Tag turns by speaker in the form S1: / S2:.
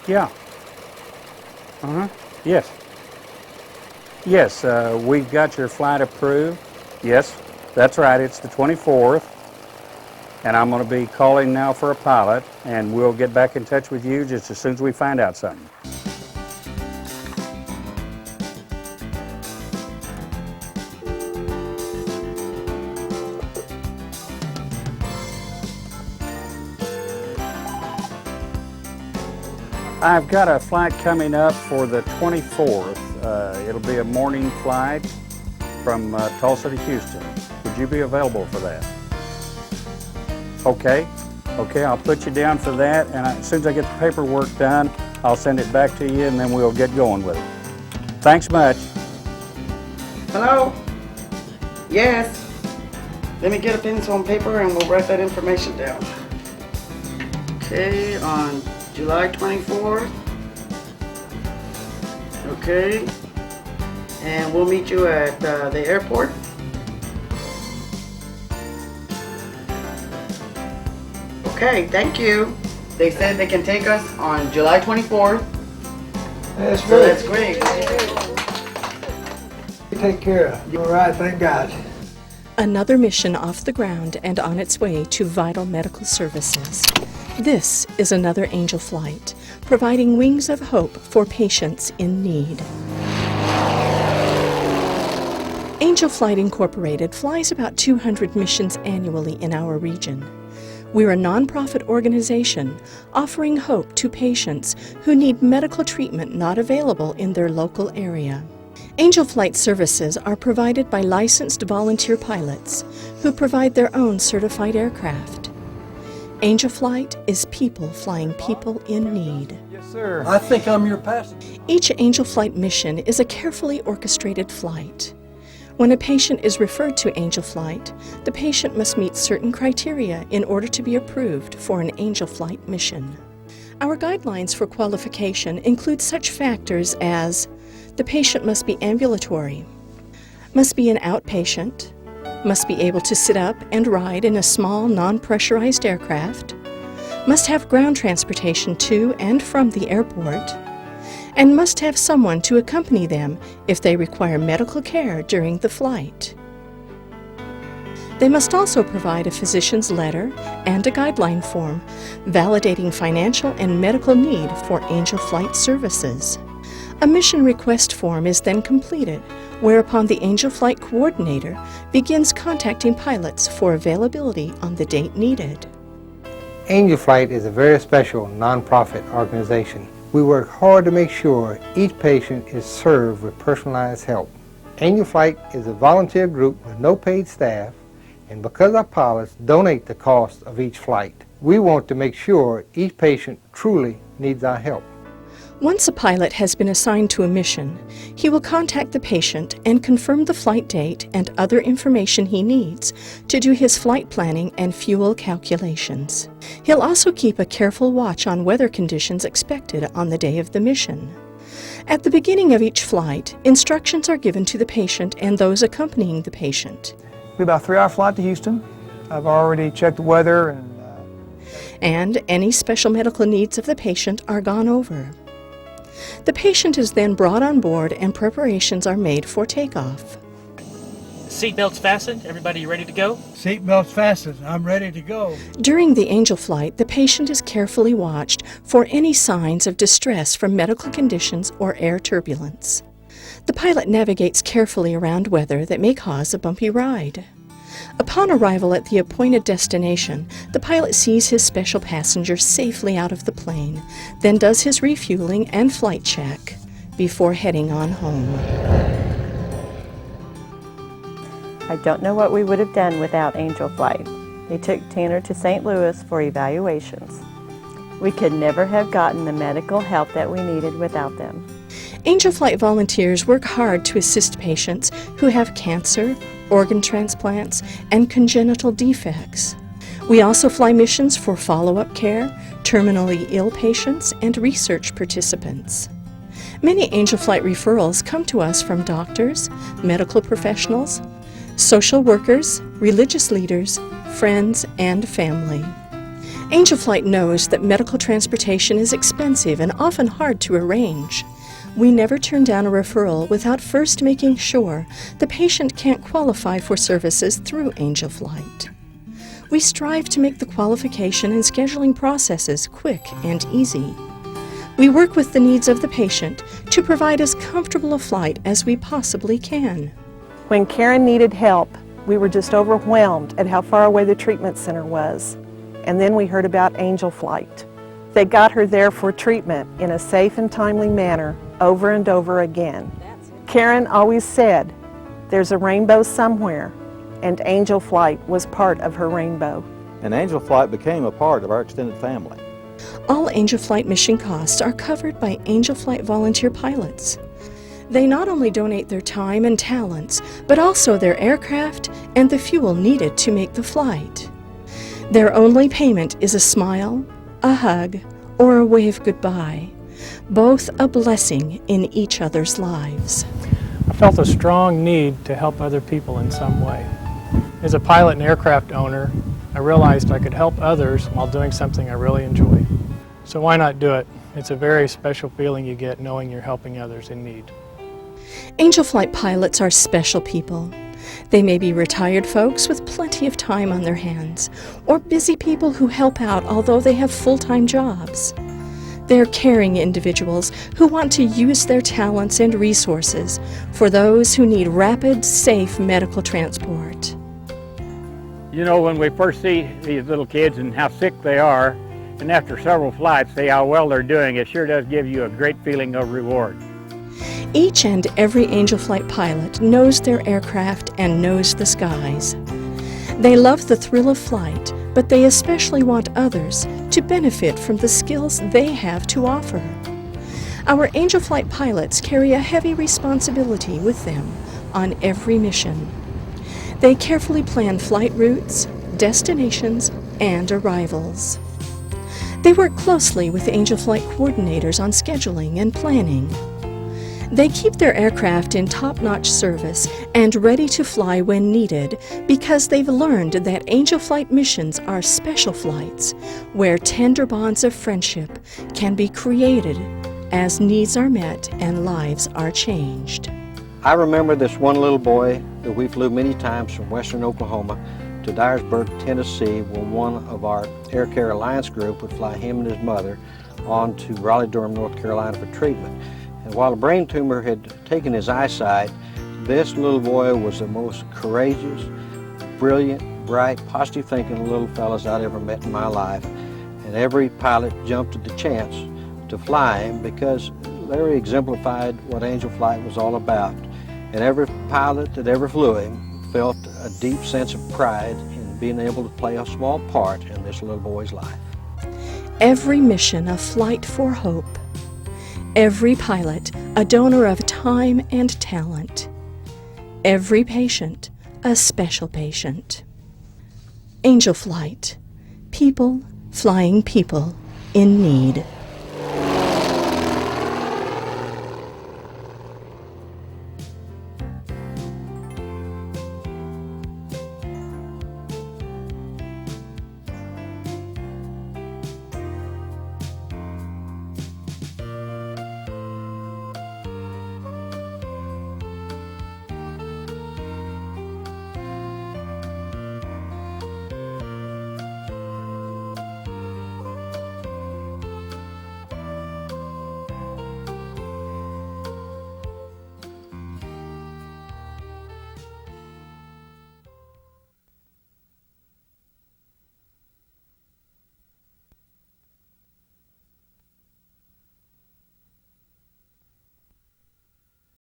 S1: Yeah. Uh-huh. Yes. Yes, we've got your flight approved. Yes, that's right. It's the 24th. And I'm going to be calling now for a pilot, and we'll get back in touch with you just as soon as we find out something. I've got a flight coming up for the 24th. It'll be a morning flight from Tulsa to Houston. Would you be available for that? Okay. Okay, I'll put you down for that, and as soon as I get the paperwork done, I'll send it back to you, and then we'll get going with it. Thanks much.
S2: Hello? Yes. Let me get a pencil and paper, and we'll write that information down. Okay, on July 24th. Okay. And we'll meet you at the airport. Okay, thank you. They said they can take us on July 24th.
S3: That's
S2: So
S3: great.
S2: that's great.
S3: Take care. You're all right, thank God.
S4: Another mission off the ground and on its way to vital medical services. This is another Angel flight, providing wings of hope for patients in need. Angel Flight Incorporated flies about 200 missions annually in our region. We're a nonprofit organization offering hope to patients who need medical treatment not available in their local area. Angel Flight services are provided by licensed volunteer pilots who provide their own certified aircraft. Angel Flight is people flying people in need.
S3: Yes, sir. I think I'm your passenger.
S4: Each Angel Flight mission is a carefully orchestrated flight. When a patient is referred to Angel Flight, the patient must meet certain criteria in order to be approved for an Angel Flight mission. Our guidelines for qualification include such factors as the patient must be ambulatory, must be an outpatient, must be able to sit up and ride in a small, non-pressurized aircraft, must have ground transportation to and from the airport, and must have someone to accompany them if they require medical care during the flight. They must also provide a physician's letter and a guideline form validating financial and medical need for Angel Flight services. A mission request form is then completed, whereupon the Angel Flight coordinator begins contacting pilots for availability on the date needed.
S5: Angel Flight is a very special nonprofit organization. We work hard to make sure each patient is served with personalized help. Angel Flight is a volunteer group with no paid staff, and because our pilots donate the cost of each flight, we want to make sure each patient truly needs our help.
S4: Once a pilot has been assigned to a mission, he will contact the patient and confirm the flight date and other information he needs to do his flight planning and fuel calculations. He'll also keep a careful watch on weather conditions expected on the day of the mission. At the beginning of each flight, instructions are given to the patient and those accompanying the patient.
S6: It'll be about a 3-hour flight to Houston. I've already checked the weather
S4: and any special medical needs of the patient are gone over. The patient is then brought on board and preparations are made for takeoff.
S7: Seatbelts fastened. Everybody ready to go?
S3: Seatbelts fastened. I'm ready to go.
S4: During the Angel Flight, the patient is carefully watched for any signs of distress from medical conditions or air turbulence. The pilot navigates carefully around weather that may cause a bumpy ride. Upon arrival at the appointed destination, the pilot sees his special passenger safely out of the plane, then does his refueling and flight check before heading on home.
S8: I don't know what we would have done without Angel Flight. They took Tanner to St. Louis for evaluations. We could never have gotten the medical help that we needed without them.
S4: Angel Flight volunteers work hard to assist patients who have cancer, organ transplants, and congenital defects. We also fly missions for follow-up care, terminally ill patients, and research participants. Many Angel Flight referrals come to us from doctors, medical professionals, social workers, religious leaders, friends, and family. Angel Flight knows that medical transportation is expensive and often hard to arrange. We never turn down a referral without first making sure the patient can't qualify for services through Angel Flight. We strive to make the qualification and scheduling processes quick and easy. We work with the needs of the patient to provide as comfortable a flight as we possibly can.
S8: When Karen needed help, we were just overwhelmed at how far away the treatment center was. And then we heard about Angel Flight. They got her there for treatment in a safe and timely manner over and over again. Karen always said, "There's a rainbow somewhere," and Angel Flight was part of her rainbow.
S9: And Angel Flight became a part of our extended family.
S4: All Angel Flight mission costs are covered by Angel Flight volunteer pilots. They not only donate their time and talents, but also their aircraft and the fuel needed to make the flight. Their only payment is a smile, a hug, or a wave goodbye, both a blessing in each other's lives.
S10: I felt a strong need to help other people in some way. As a pilot and aircraft owner, I realized I could help others while doing something I really enjoy. So why not do it? It's a very special feeling you get knowing you're helping others in need.
S4: Angel Flight pilots are special people. They may be retired folks with plenty of time on their hands, or busy people who help out although they have full-time jobs. They're caring individuals who want to use their talents and resources for those who need rapid, safe medical transport.
S1: You know, when we first see these little kids and how sick they are, and after several flights see how well they're doing, it sure does give you a great feeling of reward.
S4: Each and every Angel Flight pilot knows their aircraft and knows the skies. They love the thrill of flight, but they especially want others to benefit from the skills they have to offer. Our Angel Flight pilots carry a heavy responsibility with them on every mission. They carefully plan flight routes, destinations, and arrivals. They work closely with Angel Flight coordinators on scheduling and planning. They keep their aircraft in top-notch service and ready to fly when needed because they've learned that Angel Flight missions are special flights where tender bonds of friendship can be created as needs are met and lives are changed.
S11: I remember this one little boy that we flew many times from western Oklahoma to Dyersburg, Tennessee, where one of our Air Care Alliance group would fly him and his mother on to Raleigh-Durham, North Carolina for treatment. And while a brain tumor had taken his eyesight, this little boy was the most courageous, brilliant, bright, positive thinking little fellows I'd ever met in my life. And every pilot jumped at the chance to fly him because Larry exemplified what Angel Flight was all about. And every pilot that ever flew him felt a deep sense of pride in being able to play a small part in this little boy's life.
S4: Every mission a flight for hope. Every pilot a donor of time and talent. Every patient a special patient. Angel Flight. People flying people in need.